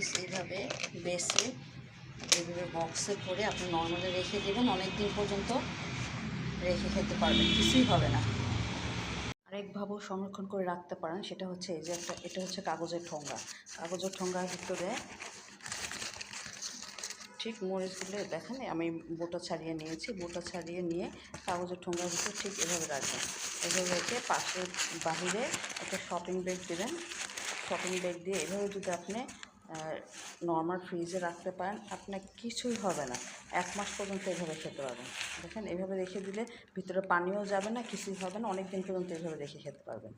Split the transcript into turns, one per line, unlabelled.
মরিচ এইভাবে বেছে এইভাবে বক্সে করে আপনি নর্মালে রেখে দেবেন, অনেক দিন পর্যন্ত রেখে খেতে পারবেন, কিছুই হবে না। আরেকভাবেও সংরক্ষণ করে রাখতে পারেন, সেটা হচ্ছে এই যে এটা হচ্ছে কাগজের ঠোঙ্গা। কাগজের ঠোঙ্গার ভিতরে ঠিক মরিচগুলো দেখেন আমি বোটা ছাড়িয়ে নিয়েছি, বোটা ছাড়িয়ে নিয়ে কাগজের ঠোঙ্গার ভিতরে ঠিক এভাবে রাখবেন। এভাবে রেখে পাশের বাহিরে একটা শপিং ব্যাগ দেবেন। শপিং ব্যাগ দিয়ে এভাবে যদি আপনি নর্মাল ফ্রিজে রাখতে পারেন, আপনার কিছুই হবে না, 1 মাস পর্যন্ত এভাবে খেতে পারবেন। দেখেন এভাবে রেখে দিলে ভিতরে পানিও যাবে না, কিছুই হবে না, অনেক দিন পর্যন্ত এভাবে রেখে খেতে পারবেন।